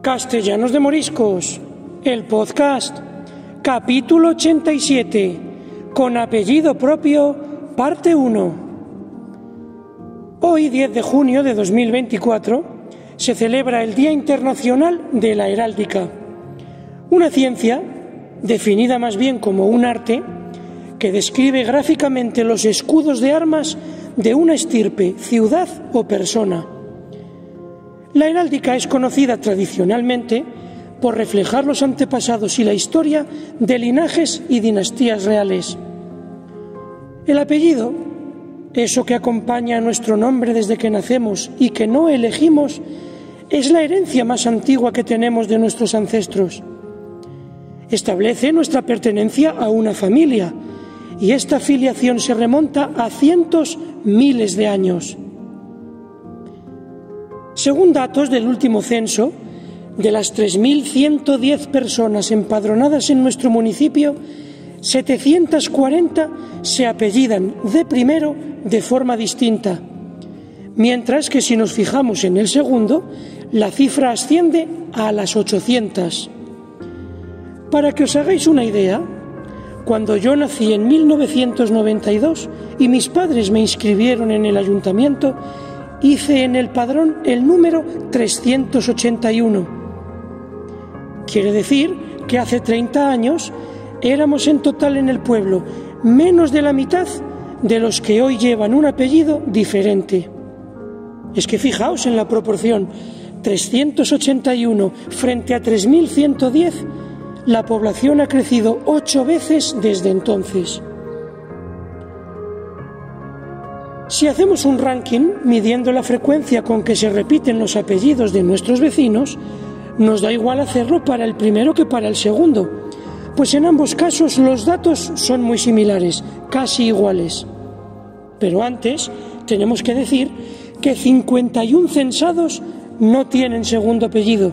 Castellanos de Moriscos, el podcast, capítulo 87, con apellido propio, parte 1. Hoy, 10 de junio de 2024, se celebra el Día Internacional de la Heráldica, una ciencia, definida más bien como un arte, que describe gráficamente los escudos de armas de una estirpe, ciudad o persona. La heráldica es conocida tradicionalmente por reflejar los antepasados y la historia de linajes y dinastías reales. El apellido, eso que acompaña a nuestro nombre desde que nacemos y que no elegimos, es la herencia más antigua que tenemos de nuestros ancestros. Establece nuestra pertenencia a una familia, y esta filiación se remonta a cientos, miles de años. Según datos del último censo, de las 3.110 personas empadronadas en nuestro municipio, 740 se apellidan de primero de forma distinta, mientras que si nos fijamos en el segundo, la cifra asciende a las 800. Para que os hagáis una idea, cuando yo nací en 1992 y mis padres me inscribieron en el ayuntamiento, hice en el padrón el número 381. Quiere decir que hace 30 años éramos en total en el pueblo menos de la mitad de los que hoy llevan un apellido diferente. Es que fijaos en la proporción, 381 frente a 3.110, la población ha crecido 8 veces desde entonces. Si hacemos un ranking midiendo la frecuencia con que se repiten los apellidos de nuestros vecinos, nos da igual hacerlo para el primero que para el segundo, pues en ambos casos los datos son muy similares, casi iguales. Pero antes tenemos que decir que 51 censados no tienen segundo apellido.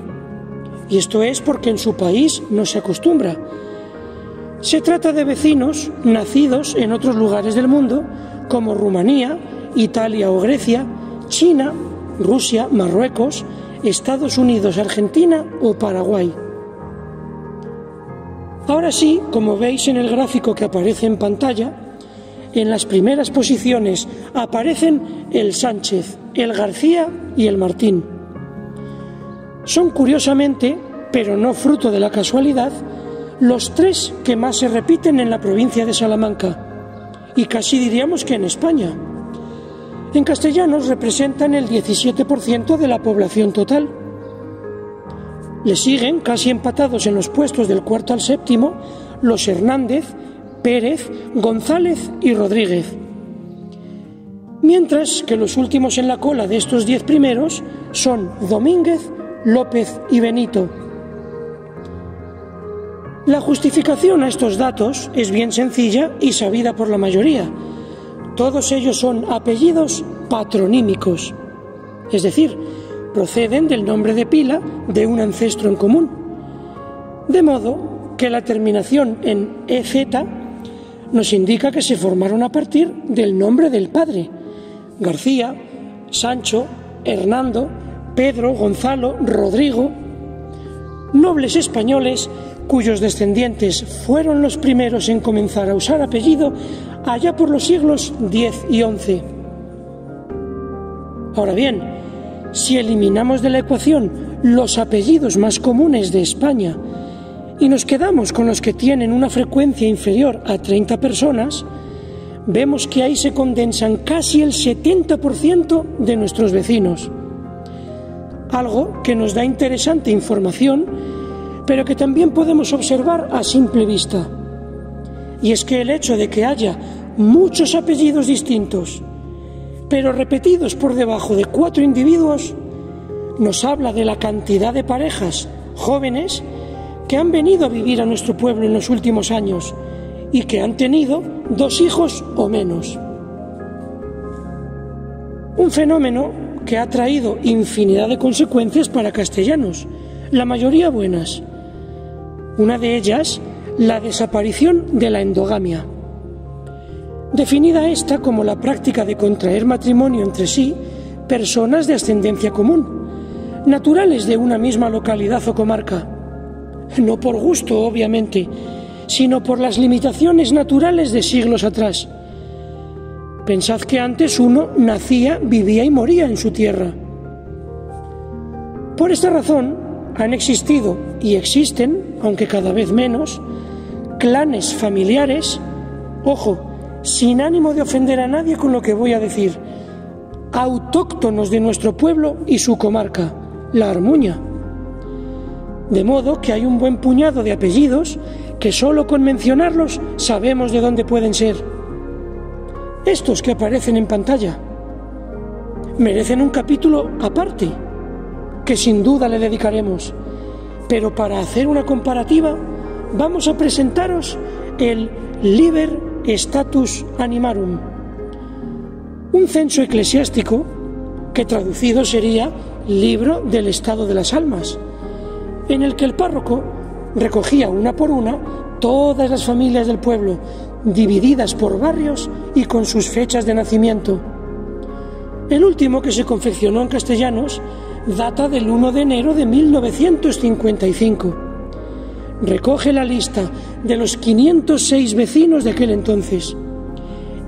Y esto es porque en su país no se acostumbra. Se trata de vecinos nacidos en otros lugares del mundo, como Rumanía, Italia o Grecia, China, Rusia, Marruecos, Estados Unidos, Argentina o Paraguay. Ahora sí, como veis en el gráfico que aparece en pantalla, en las primeras posiciones aparecen el Sánchez, el García y el Martín. Son curiosamente, pero no fruto de la casualidad, los tres que más se repiten en la provincia de Salamanca, y casi diríamos que en España. En castellanos representan el 17% de la población total. Le siguen, casi empatados en los puestos del cuarto al séptimo, los Hernández, Pérez, González y Rodríguez. Mientras que los últimos en la cola de estos 10 primeros son Domínguez, López y Benito. La justificación a estos datos es bien sencilla y sabida por la mayoría. Todos ellos son apellidos patronímicos, es decir, proceden del nombre de pila de un ancestro en común. De modo que la terminación en EZ nos indica que se formaron a partir del nombre del padre: García, Sancho, Hernando, Pedro, Gonzalo, Rodrigo, nobles españoles cuyos descendientes fueron los primeros en comenzar a usar apellido allá por los siglos X y XI. Ahora bien, si eliminamos de la ecuación los apellidos más comunes de España y nos quedamos con los que tienen una frecuencia inferior a 30 personas, vemos que ahí se condensan casi el 70% de nuestros vecinos. Algo que nos da interesante información, pero que también podemos observar a simple vista. Y es que el hecho de que haya muchos apellidos distintos, pero repetidos por debajo de 4 individuos, nos habla de la cantidad de parejas jóvenes que han venido a vivir a nuestro pueblo en los últimos años y que han tenido 2 hijos o menos. Un fenómeno que ha traído infinidad de consecuencias para castellanos, la mayoría buenas. Una de ellas, la desaparición de la endogamia. Definida esta como la práctica de contraer matrimonio entre sí personas de ascendencia común, naturales de una misma localidad o comarca. No por gusto, obviamente, sino por las limitaciones naturales de siglos atrás. Pensad que antes uno nacía, vivía y moría en su tierra. Por esta razón han existido y existen, aunque cada vez menos, clanes familiares, ojo, sin ánimo de ofender a nadie con lo que voy a decir, autóctonos de nuestro pueblo y su comarca, la Armuña. De modo que hay un buen puñado de apellidos que solo con mencionarlos sabemos de dónde pueden ser. Estos que aparecen en pantalla merecen un capítulo aparte, que sin duda le dedicaremos, pero para hacer una comparativa vamos a presentaros el Liber Status Animarum, un censo eclesiástico que traducido sería Libro del Estado de las Almas, en el que el párroco recogía una por una todas las familias del pueblo, divididas por barrios y con sus fechas de nacimiento. El último, que se confeccionó en castellanos, data del 1 de enero de 1955. Recoge la lista de los 506 vecinos de aquel entonces.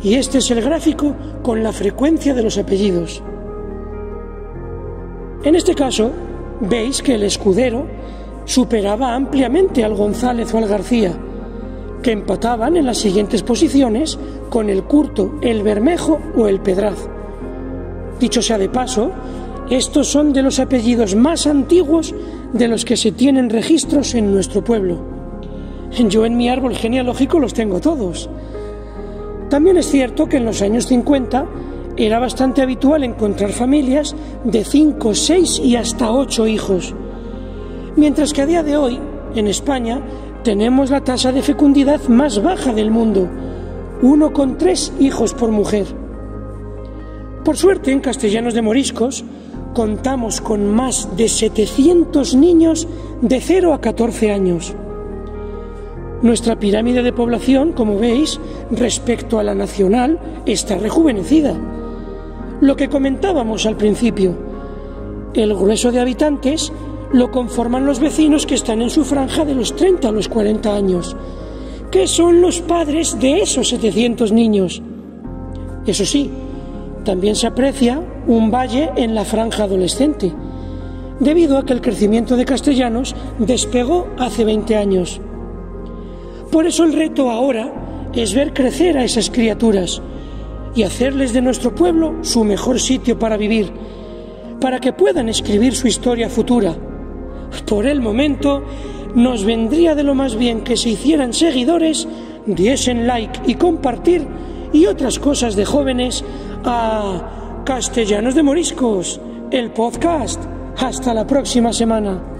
Y este es el gráfico con la frecuencia de los apellidos. En este caso, veis que el Escudero superaba ampliamente al González o al García, que empataban en las siguientes posiciones con el Curto, el Bermejo o el Pedraz. Dicho sea de paso, estos son de los apellidos más antiguos de los que se tienen registros en nuestro pueblo. Yo en mi árbol genealógico los tengo todos. También es cierto que en los años 50 era bastante habitual encontrar familias de 5, 6 y hasta 8 hijos, mientras que a día de hoy, en España, tenemos la tasa de fecundidad más baja del mundo, 1,3 hijos por mujer. Por suerte, en Castellanos de Moriscos, contamos con más de 700 niños de 0 a 14 años. Nuestra pirámide de población, como veis, respecto a la nacional, está rejuvenecida. Lo que comentábamos al principio, el grueso de habitantes lo conforman los vecinos que están en su franja de los 30 a los 40 años, que son los padres de esos 700 niños. Eso sí, también se aprecia un valle en la franja adolescente, debido a que el crecimiento de Castellanos despegó hace 20 años. Por eso el reto ahora es ver crecer a esas criaturas y hacerles de nuestro pueblo su mejor sitio para vivir, para que puedan escribir su historia futura. Por el momento, nos vendría de lo más bien que se hicieran seguidores, diesen like y compartir y otras cosas de jóvenes a Castellanos de Moriscos, el podcast. Hasta la próxima semana.